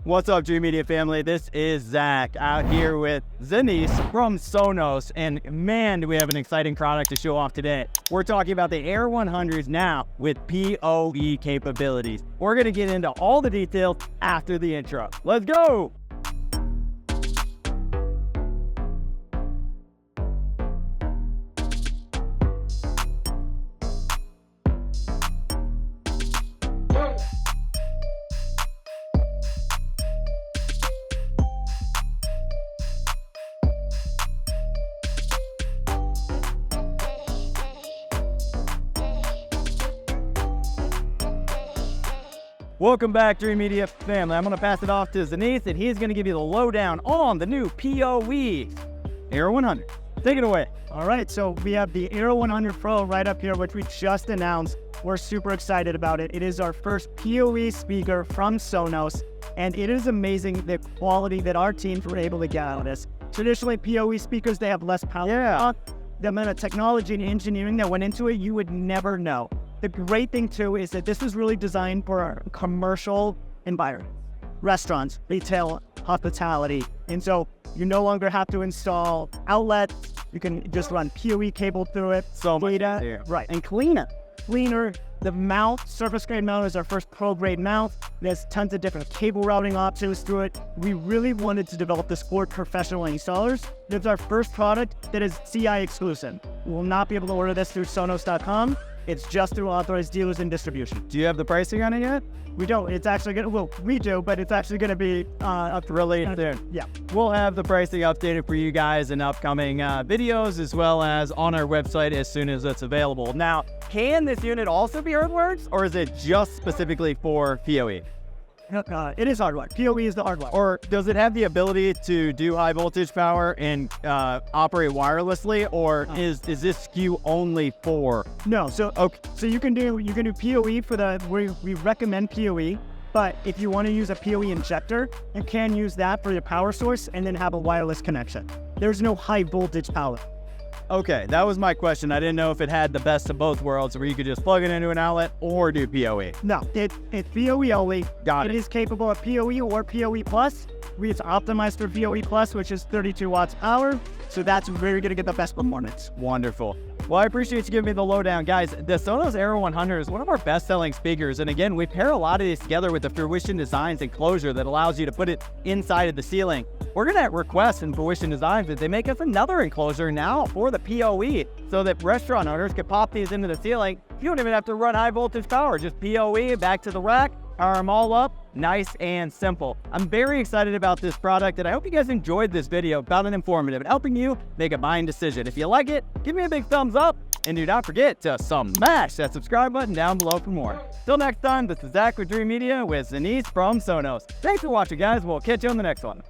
What's up, Dreamedia family? This is Zach out here with Denise from Sonos, and man, do we have an exciting product to show off today. We're talking about the Era 100s now with PoE capabilities. We're going to get into all the details after the intro. Let's go! Welcome back, Dreamedia family. I'm going to pass it off to Denise, and he's going to give you the lowdown on the new PoE Era 100. Take it away. All right, so we have the Era 100 Pro right up here, which we just announced. We're super excited about it. It is our first PoE speaker from Sonos, and it is amazing the quality that our teams were able to get out of this. Traditionally, PoE speakers, they have less power. Yeah. The amount of technology and engineering that went into it, you would never know. The great thing, too, is that this is really designed for our commercial environment. Restaurants, retail, hospitality. And so you no longer have to install outlets. You can just run PoE cable through it. So much easier. Right. And cleaner. Cleaner. The mount, surface grade mount, is our first pro grade mount. There's tons of different cable routing options through it. We really wanted to develop this for professional installers. It's our first product that is CI exclusive. We will not be able to order this through Sonos.com. It's just through authorized dealers and distribution. Do you have the pricing on it yet? We don't. It's actually going to, well, we do, but it's actually going to be up really soon. Yeah. We'll have the pricing updated for you guys in upcoming videos, as well as on our website as soon as it's available. Now, can this unit also be Earthworks, or is it just specifically for PoE? It is hardwire. PoE is the hardwire. Or does it have the ability to do high voltage power and operate wirelessly, or is this SKU only for? No. So okay. So you can do PoE for the we recommend PoE, but if you want to use a PoE injector, you can use that for your power source and then have a wireless connection. There's no high voltage power. Okay, that was my question. I didn't know if it had the best of both worlds, where you could just plug it into an outlet or do PoE. No, it's PoE only. Got it. It is capable of PoE or PoE Plus. It's optimized for PoE Plus, which is 32 watts power. So that's where you're going to get the best performance. Wonderful. Well, I appreciate you giving me the lowdown. Guys, the Sonos Era 100 is one of our best-selling speakers. And again, we pair a lot of these together with the Fruition Designs enclosure that allows you to put it inside of the ceiling. We're going to request in Fruition Designs that they make us another enclosure now for the PoE, so that restaurant owners can pop these into the ceiling. You don't even have to run high voltage power, just PoE back to the rack, power them all up, nice and simple. I'm very excited about this product, and I hope you guys enjoyed this video, found it informative and helping you make a buying decision. If you like it, give me a big thumbs up, and do not forget to smash that subscribe button down below for more. Till next time, this is Zach with Dreamedia with Denise from Sonos. Thanks for watching, guys. We'll catch you on the next one.